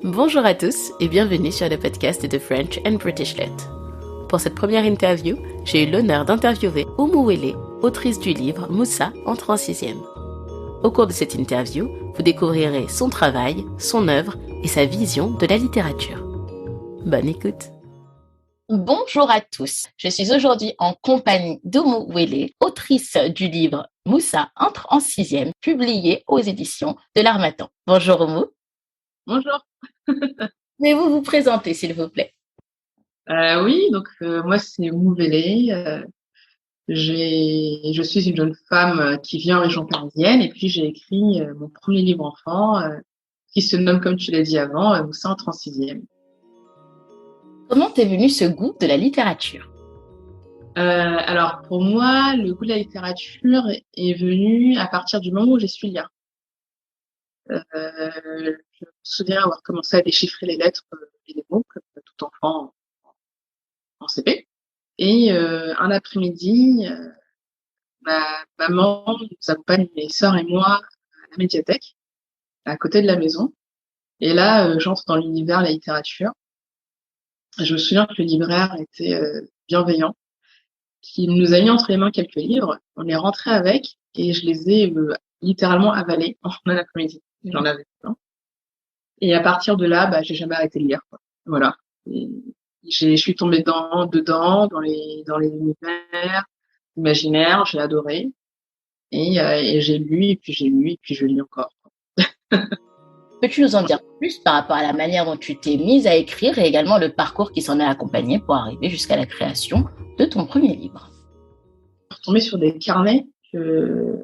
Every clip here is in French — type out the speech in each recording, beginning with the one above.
Bonjour à tous et bienvenue sur le podcast de French and British Lit. Pour cette première interview, j'ai eu l'honneur d'interviewer Oumou Wele, autrice du livre Moussa entre en sixième. Au cours de cette interview, vous découvrirez son travail, son œuvre et sa vision de la littérature. Bonne écoute. Bonjour à tous, je suis aujourd'hui en compagnie d'Oumou Wele, autrice du livre Moussa entre en sixième, publié aux éditions de l'Harmattan. Bonjour Oumou. Bonjour. Pouvez-vous vous présenter s'il vous plaît? Oui, donc moi c'est Oumou Wele. Je suis une jeune femme qui vit en région parisienne et puis j'ai écrit mon premier livre enfant qui se nomme, comme tu l'as dit avant, Moussa entre en sixième. Comment t'es venu ce goût de la littérature? Alors pour moi, le goût de la littérature est venu à partir du moment où j'ai su lire. Je me souviens avoir commencé à déchiffrer les lettres et les mots comme tout enfant en CP. Et un après-midi, ma maman nous accompagne, mes sœurs et moi, à la médiathèque, à côté de la maison. Et là, j'entre dans l'univers de la littérature. Je me souviens que le libraire était bienveillant, qu'il nous a mis entre les mains quelques livres. On est rentré avec et je les ai littéralement avalés en un après-midi. J'en avais plein. Et à partir de là, j'ai jamais arrêté de lire, quoi. Voilà. Et je suis tombée dedans, dans les univers imaginaires. J'ai adoré. Et j'ai lu, et puis j'ai lu, et puis je lis encore. Peux-tu nous en dire plus par rapport à la manière dont tu t'es mise à écrire et également le parcours qui s'en est accompagné pour arriver jusqu'à la création de ton premier livre? Je suis tombée sur des carnets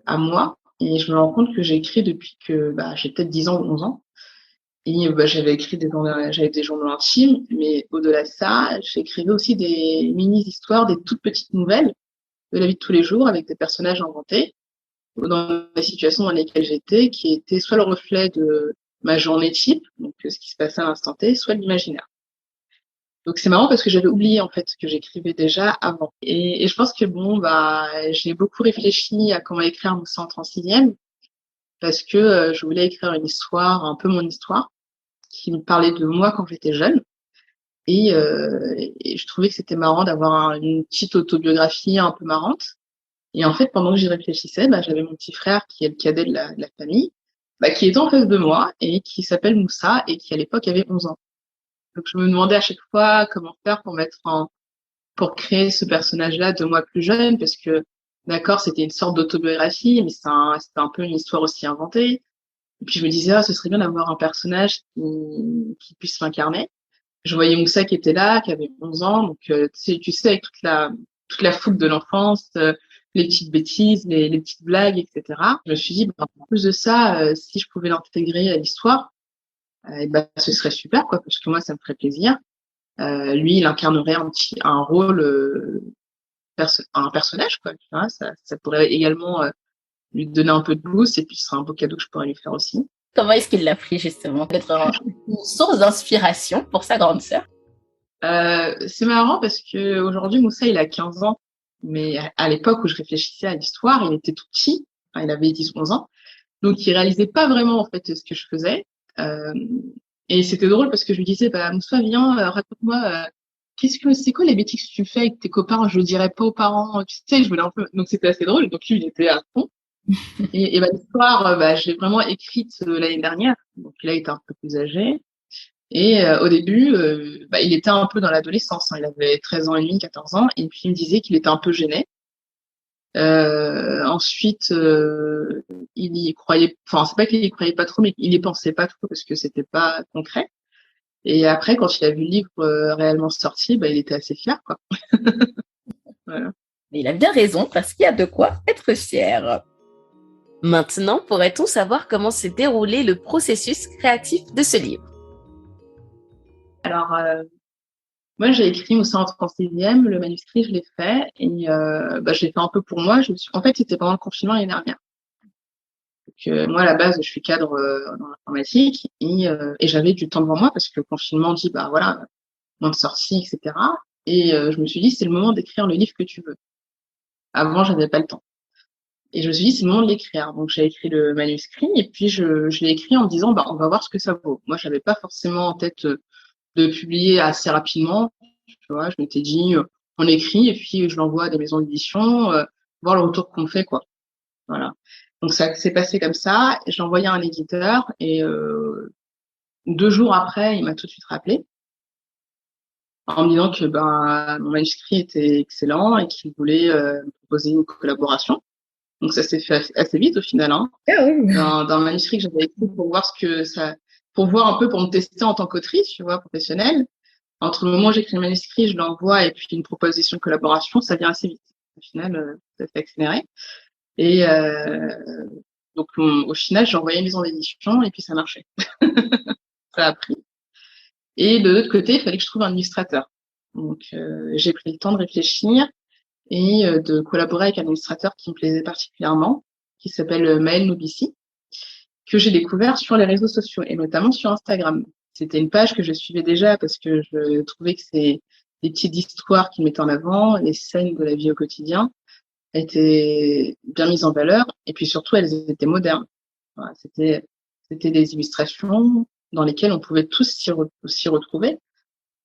à moi, et je me rends compte que j'ai écrit depuis que j'ai peut-être 10 ans ou 11 ans. Et j'avais écrit j'avais des journaux intimes, mais au-delà de ça, j'écrivais aussi des mini-histoires, des toutes petites nouvelles de la vie de tous les jours avec des personnages inventés, ou dans les situations dans lesquelles j'étais, qui étaient soit le reflet de ma journée type, donc ce qui se passait à l'instant T, soit de l'imaginaire. Donc c'est marrant parce que j'avais oublié en fait que j'écrivais déjà avant. Et je pense que j'ai beaucoup réfléchi à comment écrire Moussa en 36e parce que je voulais écrire une histoire, un peu mon histoire, qui me parlait de moi quand j'étais jeune. Et je trouvais que c'était marrant d'avoir une petite autobiographie un peu marrante. Et en fait, pendant que j'y réfléchissais, j'avais mon petit frère qui est le cadet de la famille, qui était en face de moi et qui s'appelle Moussa et qui à l'époque avait 11 ans. Donc je me demandais à chaque fois comment faire pour créer ce personnage-là de moi plus jeune, parce que d'accord, c'était une sorte d'autobiographie, mais c'était un peu une histoire aussi inventée. Et puis je me disais, ce serait bien d'avoir un personnage qui puisse m'incarner. Je voyais Moussa qui était là, qui avait 11 ans, donc tu sais, avec toute la fougue de l'enfance, les petites bêtises, les petites blagues, etc. Je me suis dit, en plus de ça, si je pouvais l'intégrer à l'histoire, ce serait super, quoi, parce que moi, ça me ferait plaisir. Lui, il incarnerait un rôle, un personnage, quoi. Tu vois, ça pourrait également lui donner un peu de boost, et puis ce serait un beau cadeau que je pourrais lui faire aussi. Comment est-ce qu'il l'a pris justement? D'être une source d'inspiration pour sa grande sœur. C'est marrant parce que aujourd'hui Moussa, il a 15 ans, mais à l'époque où je réfléchissais à l'histoire, il était tout petit. Enfin, il avait 10 11 ans. Donc, il réalisait pas vraiment, en fait, ce que je faisais. Euh, et c'était drôle parce que je lui disais, Moussa, viens, raconte-moi, c'est quoi les bêtises que tu fais avec tes copains? Je le dirais pas aux parents, tu sais, je voulais un peu, donc c'était assez drôle. Donc, lui, il était à fond. Et l'histoire, je l'ai vraiment écrite l'année dernière. Donc, là, il était un peu plus âgé. Et au début, il était un peu dans l'adolescence, hein. Il avait 13 ans et demi, 14 ans. Et puis, il me disait qu'il était un peu gêné. Ensuite, il y croyait, enfin, c'est pas qu'il y croyait pas trop, mais il y pensait pas trop parce que c'était pas concret. Et après, quand il a vu le livre réellement sorti, il était assez fier, quoi. Voilà. Mais il a bien raison parce qu'il y a de quoi être fier. Maintenant, pourrait-on savoir comment s'est déroulé le processus créatif de ce livre? Alors, moi, j'ai écrit Moussa en 36e, le manuscrit, je l'ai fait, et je l'ai fait un peu pour moi. En fait, c'était pendant le confinement l'année dernière. Donc, moi, à la base, je suis cadre dans l'informatique, et j'avais du temps devant moi parce que le confinement dit, voilà, moins de sorties, etc. Et je me suis dit, c'est le moment d'écrire le livre que tu veux. Avant, j'avais pas le temps. Et je me suis dit, c'est le moment de l'écrire. Donc, j'ai écrit le manuscrit et puis je l'ai écrit en me disant, on va voir ce que ça vaut. Moi, j'avais pas forcément en tête de publier assez rapidement. Tu vois, je m'étais dit, on écrit et puis je l'envoie à des maisons d'édition, voir le retour qu'on fait, quoi. Voilà. Donc, ça s'est passé comme ça. Je l'ai envoyé à un éditeur et 2 jours après, il m'a tout de suite rappelé en me disant que mon manuscrit était excellent et qu'il voulait me proposer une collaboration. Donc ça s'est fait assez vite au final, hein. Ah oui. D'un manuscrit que j'avais écrit pour voir pour voir un peu, pour me tester en tant qu'autrice, tu vois, professionnelle. Entre le moment où j'écris le manuscrit, je l'envoie et puis une proposition de collaboration, ça vient assez vite. Au final, ça s'est accéléré. Et donc au final, j'ai envoyé une maison d'édition et puis ça marchait. Ça a pris. Et de l'autre côté, il fallait que je trouve un illustrateur. Donc j'ai pris le temps de réfléchir et de collaborer avec un illustrateur qui me plaisait particulièrement, qui s'appelle Maël Nobici, que j'ai découvert sur les réseaux sociaux et notamment sur Instagram. C'était une page que je suivais déjà parce que je trouvais que c'est des petites histoires qu'il mettait en avant, les scènes de la vie au quotidien étaient bien mises en valeur et puis surtout elles étaient modernes. Voilà, c'était des illustrations dans lesquelles on pouvait tous s'y retrouver,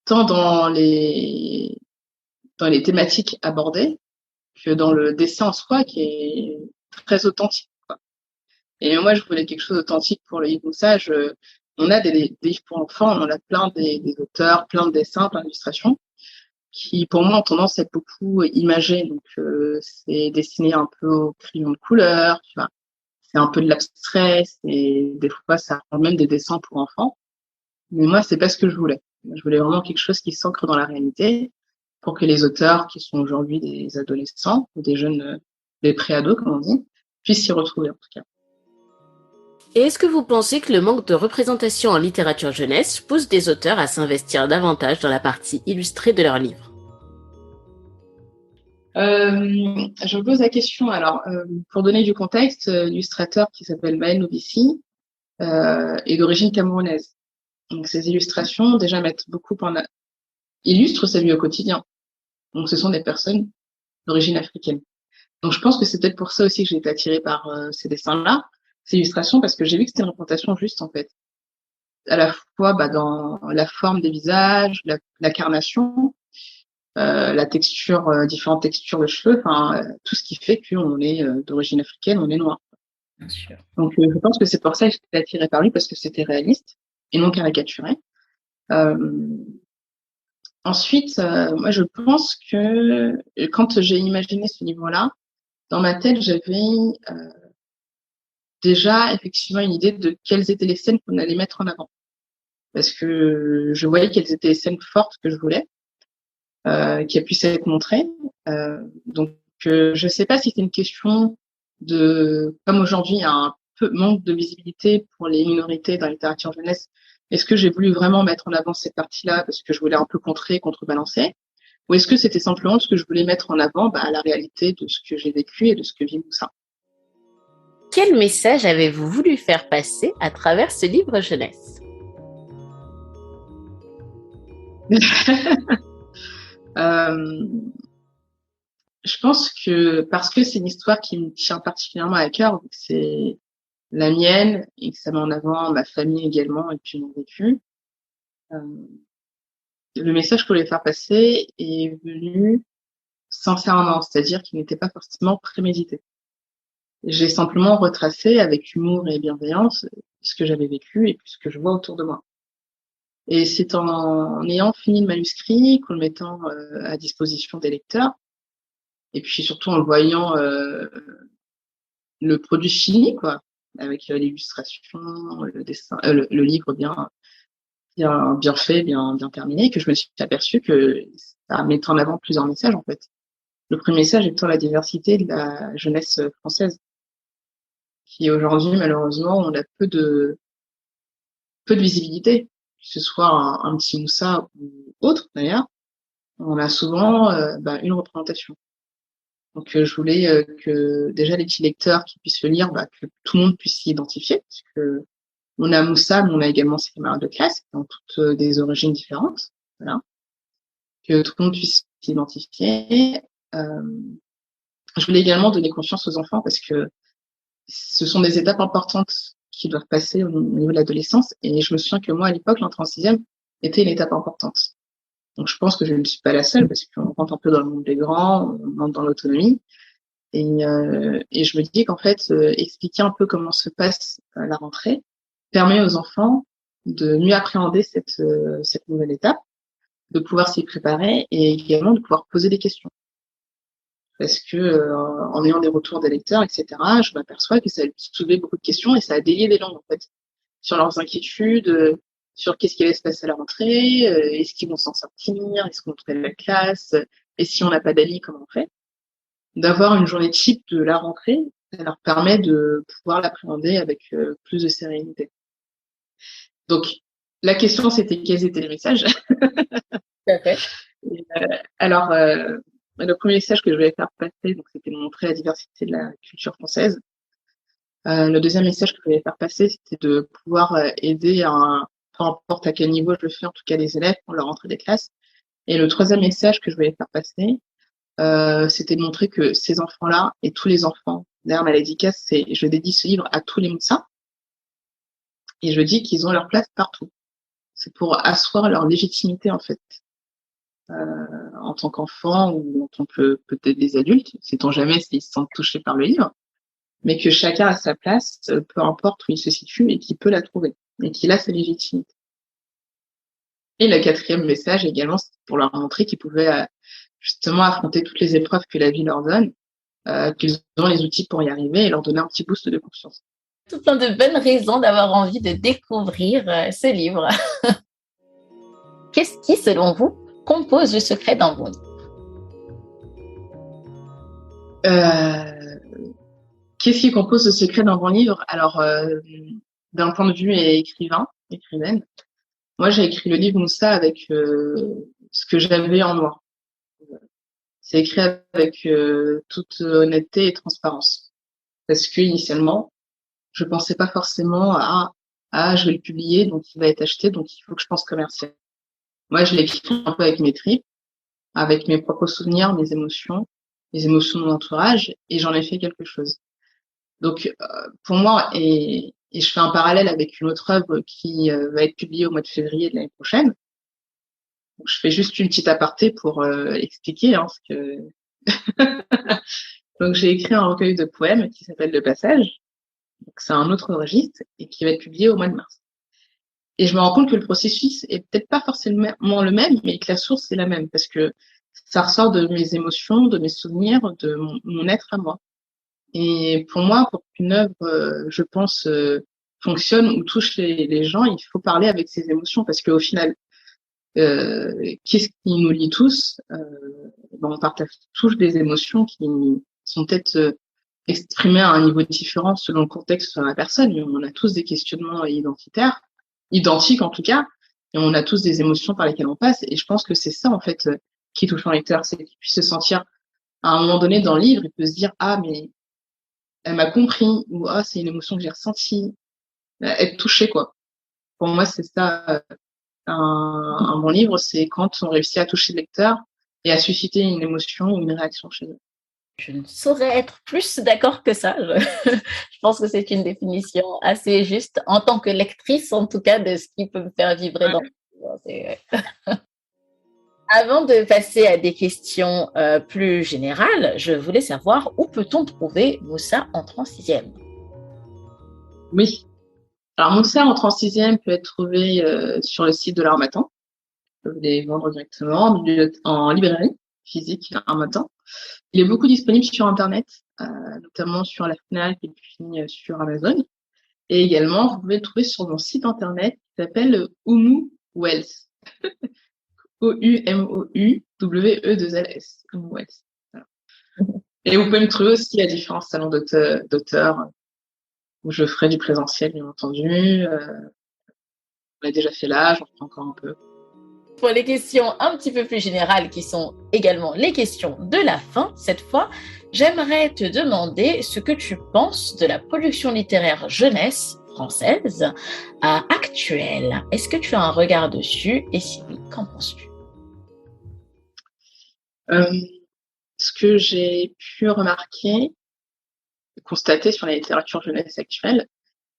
tant dans les thématiques abordées que dans le dessin en soi qui est très authentique, quoi. Et moi, je voulais quelque chose d'authentique pour le livre Moussa. On a des livres pour enfants, on a plein des auteurs, plein de dessins, plein d'illustrations qui, pour moi, ont tendance à être beaucoup imagées. Donc, c'est dessiné un peu au crayon de couleur, tu vois. C'est un peu de l'abstrait, des fois, ça rend même des dessins pour enfants. Mais moi, c'est pas ce que je voulais. Je voulais vraiment quelque chose qui s'ancre dans la réalité pour que les auteurs, qui sont aujourd'hui des adolescents ou des jeunes, des pré-ados, comme on dit, puissent s'y retrouver, en tout cas. Et est-ce que vous pensez que le manque de représentation en littérature jeunesse pousse des auteurs à s'investir davantage dans la partie illustrée de leurs livres? Je me pose la question. Alors, pour donner du contexte, l'illustrateur qui s'appelle Maël Nobici est d'origine camerounaise. Donc, ses illustrations, déjà, mettent beaucoup illustrent sa vie au quotidien. Donc, ce sont des personnes d'origine africaine. Donc, je pense que c'est peut-être pour ça aussi que j'ai été attirée par ces dessins-là, ces illustrations, parce que j'ai vu que c'était une représentation juste, en fait. À la fois dans la forme des visages, la carnation, la texture, différentes textures de cheveux, enfin, tout ce qui fait qu'on est d'origine africaine, on est noir. Bien sûr. Donc, je pense que c'est pour ça que j'étais attirée par lui, parce que c'était réaliste et non caricaturé. Ensuite, moi, je pense que quand j'ai imaginé ce livre-là, dans ma tête, j'avais déjà effectivement une idée de quelles étaient les scènes qu'on allait mettre en avant. Parce que je voyais quelles étaient les scènes fortes que je voulais, qui puissent être montrées. Donc, je ne sais pas si c'est une question comme aujourd'hui, il y a un peu manque de visibilité pour les minorités dans la littérature jeunesse. Est-ce que j'ai voulu vraiment mettre en avant cette partie-là parce que je voulais un peu contrebalancer? Ou est-ce que c'était simplement parce que je voulais mettre en avant la réalité de ce que j'ai vécu et de ce que vit Moussa? Quel message avez-vous voulu faire passer à travers ce livre jeunesse? Je pense que parce que c'est une histoire qui me tient particulièrement à cœur, c'est la mienne et que ça met en avant ma famille également et puis mon vécu. Le message que je voulais faire passer est venu sincèrement, c'est-à-dire qu'il n'était pas forcément prémédité. J'ai simplement retracé avec humour et bienveillance ce que j'avais vécu et ce que je vois autour de moi. Et c'est en ayant fini le manuscrit, qu'en le mettant à disposition des lecteurs, et puis surtout en le voyant le produit fini, quoi, avec l'illustration, le dessin, le livre bien fait, bien terminé, que je me suis aperçue que ça mettait en avant plusieurs messages, en fait. Le premier message étant la diversité de la jeunesse française, qui aujourd'hui, malheureusement, on a peu de visibilité, que ce soit un petit Moussa ou autre, d'ailleurs. On a souvent une représentation. Donc, je voulais que déjà les petits lecteurs qui puissent le lire, que tout le monde puisse s'y identifier, parce que on a Moussa, mais on a également ses camarades de classe, qui ont toutes des origines différentes. Voilà. Que tout le monde puisse s'identifier. Je voulais également donner confiance aux enfants parce que ce sont des étapes importantes qui doivent passer au niveau de l'adolescence. Et je me souviens que moi, à l'époque, l'entrée en sixième était une étape importante. Donc, je pense que je ne suis pas la seule parce qu'on rentre un peu dans le monde des grands, on rentre dans l'autonomie. Et je me dis qu'en fait, expliquer un peu comment se passe la rentrée permet aux enfants de mieux appréhender cette nouvelle étape, de pouvoir s'y préparer et également de pouvoir poser des questions. Parce que en ayant des retours des lecteurs, etc., je m'aperçois que ça a soulevé beaucoup de questions et ça a délié des langues en fait sur leurs inquiétudes, sur qu'est-ce qui allait se passer à la rentrée, est-ce qu'ils vont s'en sortir, est-ce qu'on trouve la classe, et si on n'a pas d'amis, comment on fait. D'avoir une journée type de la rentrée, ça leur permet de pouvoir l'appréhender avec plus de sérénité. Donc, la question, c'était quels étaient les messages. Tout à fait. Alors, le premier message que je voulais faire passer, donc, c'était de montrer la diversité de la culture française. Le deuxième message que je voulais faire passer, c'était de pouvoir aider, peu importe à quel niveau je le fais, en tout cas les élèves pour leur rentrée des classes. Et le troisième message que je voulais faire passer, c'était de montrer que ces enfants-là et tous les enfants, d'ailleurs ma dédicace, je dédie ce livre à tous les Moussa, et je dis qu'ils ont leur place partout. C'est pour asseoir leur légitimité en fait, en tant qu'enfant ou en tant que peut-être des adultes, sait-on jamais s'ils se sentent touchés par le livre, mais que chacun a sa place, peu importe où il se situe, et qu'il peut la trouver, et qu'il a sa légitimité. Et le quatrième message également, c'est pour leur montrer qu'ils pouvaient justement affronter toutes les épreuves que la vie leur donne, qu'ils ont les outils pour y arriver et leur donner un petit boost de confiance. Tout plein de bonnes raisons d'avoir envie de découvrir ce livre. Qu'est-ce qui, selon vous, compose le secret d'un bon livre? Qu'est-ce qui compose le secret d'un bon livre? Alors, d'un point de vue écrivaine, moi j'ai écrit le livre Moussa avec ce que j'avais en moi. C'est écrit avec toute honnêteté et transparence. Parce que initialement, je pensais pas forcément à je vais le publier, donc il va être acheté, donc il faut que je pense commercial. Moi, je l'ai écrit un peu avec mes tripes, avec mes propres souvenirs, mes émotions, les émotions de mon entourage, et j'en ai fait quelque chose. Donc, pour moi, et je fais un parallèle avec une autre œuvre qui va être publiée au mois de février de l'année prochaine. Donc, je fais juste une petite aparté pour expliquer ce que. Donc, j'ai écrit un recueil de poèmes qui s'appelle Le Passage. Donc, c'est un autre registre et qui va être publié au mois de mars. Et je me rends compte que le processus est peut-être pas forcément le même, mais que la source est la même parce que ça ressort de mes émotions, de mes souvenirs, de mon être à moi. Et pour moi, pour qu'une œuvre, je pense, fonctionne ou touche les gens, il faut parler avec ses émotions parce qu'au final, qu'est-ce qui nous lie tous? On partage tous des émotions qui sont peut-être exprimées à un niveau différent selon le contexte de la personne, mais on a tous des questionnements identitaires, identiques en tout cas, et on a tous des émotions par lesquelles on passe. Et je pense que c'est ça en fait qui touche un lecteur, c'est qu'il puisse se sentir à un moment donné dans le livre, il peut se dire ah mais elle m'a compris ou ah c'est une émotion que j'ai ressentie, être touché quoi. Pour moi c'est ça un bon livre, c'est quand on réussit à toucher le lecteur et à susciter une émotion ou une réaction chez eux. Je ne saurais être plus d'accord que ça. Je pense que c'est une définition assez juste en tant que lectrice, en tout cas, de ce qui peut me faire vibrer dans le livre. Avant de passer à des questions plus générales, je voulais savoir où peut-on trouver Moussa entrant en sixième? Oui. Alors Moussa entrant en sixième peut être trouvé sur le site de l'Harmattan. Vous pouvez les vendre directement en librairie physique Harmattan. Il est beaucoup disponible sur Internet, notamment sur la Fnac et puis sur Amazon. Et également, vous pouvez le trouver sur mon site Internet qui s'appelle Oumou Wells. OUMOUWE2LS. Oumou Wells. Voilà. Et vous pouvez me trouver aussi à différents salons d'auteurs où je ferai du présentiel, bien entendu. On a déjà fait là, j'en ferai encore un peu. Pour les questions un petit peu plus générales, qui sont également les questions de la fin, cette fois, j'aimerais te demander ce que tu penses de la production littéraire jeunesse française actuelle. Est-ce que tu as un regard dessus? Et si oui, qu'en penses-tu? ce que j'ai pu remarquer, constater sur la littérature jeunesse actuelle,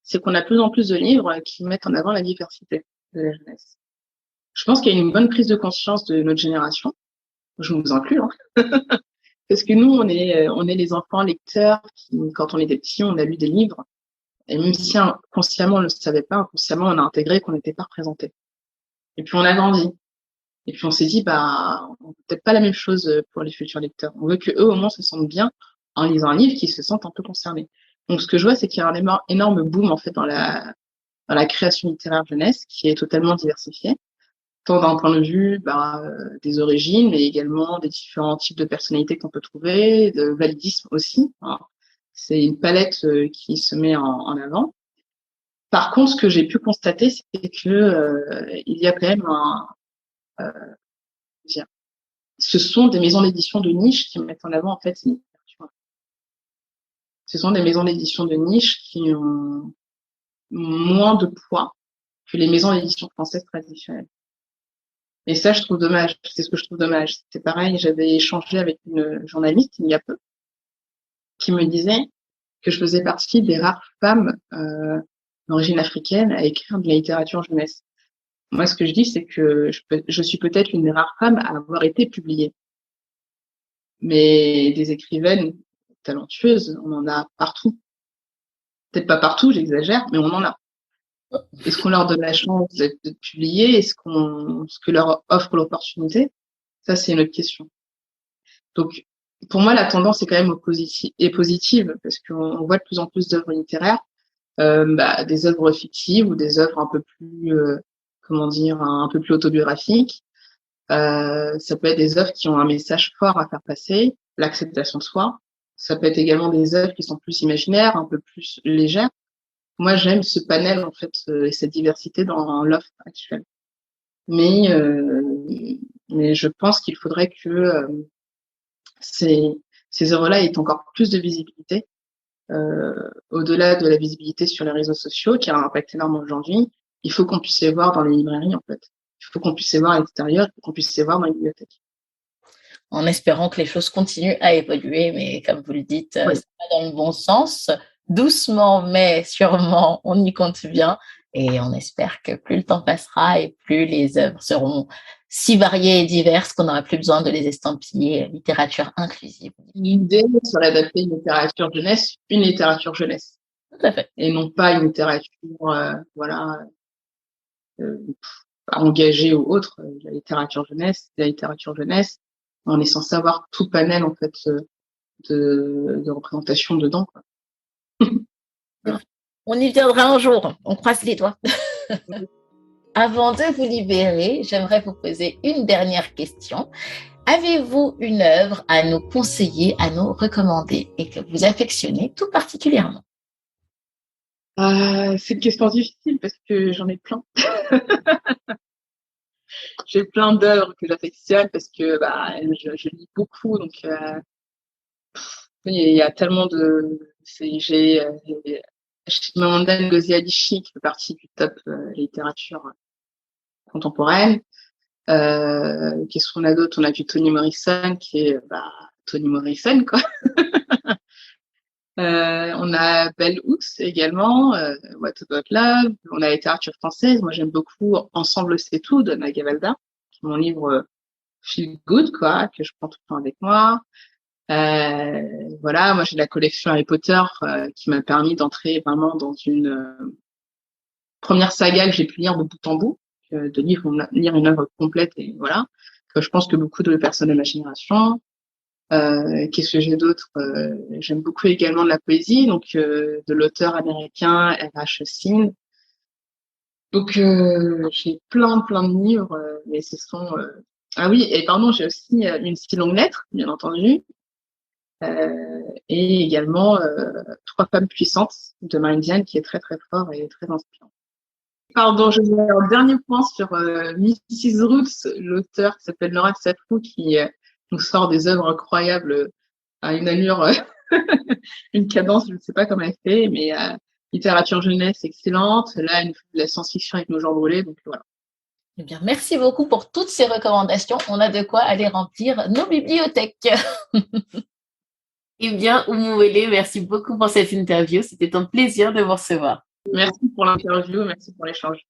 c'est qu'on a de plus en plus de livres qui mettent en avant la diversité de la jeunesse. Je pense qu'il y a une bonne prise de conscience de notre génération. Je vous inclus, hein. Parce que nous, on est les enfants lecteurs qui, quand on était petits, on a lu des livres. Et même si inconsciemment on ne le savait pas, inconsciemment on a intégré qu'on n'était pas représenté. Et puis on a grandi. Et puis on s'est dit, on veut peut-être pas la même chose pour les futurs lecteurs. On veut que eux au moins se sentent bien en lisant un livre, qu'ils se sentent un peu concernés. Donc ce que je vois, c'est qu'il y a un énorme boom en fait dans la création littéraire jeunesse qui est totalement diversifiée, tant d'un point de vue des origines, mais également des différents types de personnalités qu'on peut trouver, de validisme aussi. Alors, c'est une palette qui se met en avant. Par contre, ce que j'ai pu constater, c'est que il y a quand même ce sont des maisons d'édition de niche qui mettent en avant en fait une littérature. Ce sont des maisons d'édition de niche qui ont moins de poids que les maisons d'édition françaises traditionnelles. Et ça, je trouve dommage. C'est ce que je trouve dommage. C'est pareil, j'avais échangé avec une journaliste il y a peu qui me disait que je faisais partie des rares femmes d'origine africaine à écrire de la littérature jeunesse. Moi, ce que je dis, c'est que je suis peut-être une des rares femmes à avoir été publiée. Mais des écrivaines talentueuses, on en a partout. Peut-être pas partout, j'exagère, mais on en a. Est-ce qu'on leur donne la chance d'être publiées? Est-ce que leur offre l'opportunité? Ça, c'est une autre question. Donc, pour moi, la tendance est quand même positive parce qu'on voit de plus en plus d'œuvres littéraires, des œuvres fictives ou des œuvres un peu plus, un peu plus autobiographiques. Ça peut être des œuvres qui ont un message fort à faire passer, l'acceptation de soi. Ça peut être également des œuvres qui sont plus imaginaires, un peu plus légères. Moi, j'aime ce panel, en fait, et cette diversité dans l'offre actuelle. Mais je pense qu'il faudrait que ces œuvres-là aient encore plus de visibilité, au-delà de la visibilité sur les réseaux sociaux, qui a un impact énorme aujourd'hui. Il faut qu'on puisse les voir dans les librairies, en fait. Il faut qu'on puisse les voir à l'extérieur, qu'on puisse les voir dans les bibliothèques. En espérant que les choses continuent à évoluer, mais comme vous le dites, Oui. ça va dans le bon sens. Doucement, mais sûrement, on y compte bien. Et on espère que plus le temps passera et plus les œuvres seront si variées et diverses qu'on n'aura plus besoin de les estampiller littérature inclusive. L'idée serait d'appeler une littérature jeunesse. Tout à fait. Et non pas une littérature, engagée ou autre. La littérature jeunesse, on est censé avoir tout panel, en fait, de représentation dedans, quoi. Voilà. On y viendra un jour, on croise les doigts. Avant de vous libérer, j'aimerais vous poser une dernière question. Avez-vous une œuvre à nous conseiller, à nous recommander et que vous affectionnez tout particulièrement? C'est une question difficile parce que j'en ai plein. J'ai plein d'œuvres que j'affectionne parce que je lis beaucoup, donc il y a tellement de. J'ai Chimamanda Ngozi Adichie qui fait partie du top littérature contemporaine. Qu'est-ce qu'on a d'autre? On a du Toni Morrison qui est Toni Morrison, quoi. On a Bell Hooks également, What About Love. On a la littérature française. Moi, j'aime beaucoup Ensemble, c'est tout de Nadia Valda, qui est mon livre feel good, quoi, que je prends tout le temps avec moi. Moi, j'ai la collection Harry Potter qui m'a permis d'entrer vraiment dans une première saga que j'ai pu lire de bout en bout, de lire une œuvre complète, et voilà. Je pense que beaucoup de personnes de ma génération. Qu'est-ce que j'ai d'autre? J'aime beaucoup également de la poésie, donc de l'auteur américain R.H. Sin. Donc j'ai plein de livres, mais ce sont ah oui, et pardon, j'ai aussi une si longue lettre, bien entendu, et également Trois femmes puissantes de Marine Diane, qui est très très fort et très inspirant. Pardon, je vais un dernier point sur Mrs. Roots, l'auteur qui s'appelle Nora Safou, qui nous sort des œuvres incroyables à une allure, une cadence, je ne sais pas comment elle fait, mais littérature jeunesse excellente. Là, elle nous fait de la science-fiction avec Nos jours brûlés, donc voilà. Eh bien, merci beaucoup pour toutes ces recommandations. On a de quoi aller remplir nos bibliothèques. Eh bien, Oumouele, merci beaucoup pour cette interview. C'était un plaisir de vous recevoir. Merci pour l'interview, merci pour l'échange.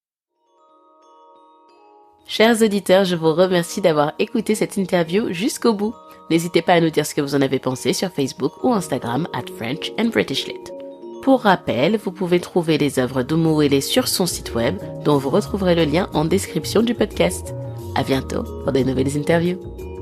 Chers auditeurs, je vous remercie d'avoir écouté cette interview jusqu'au bout. N'hésitez pas à nous dire ce que vous en avez pensé sur Facebook ou Instagram @FrenchAndBritishLit. Pour rappel, vous pouvez trouver les œuvres d'Oumouele sur son site web, dont vous retrouverez le lien en description du podcast. À bientôt pour de nouvelles interviews.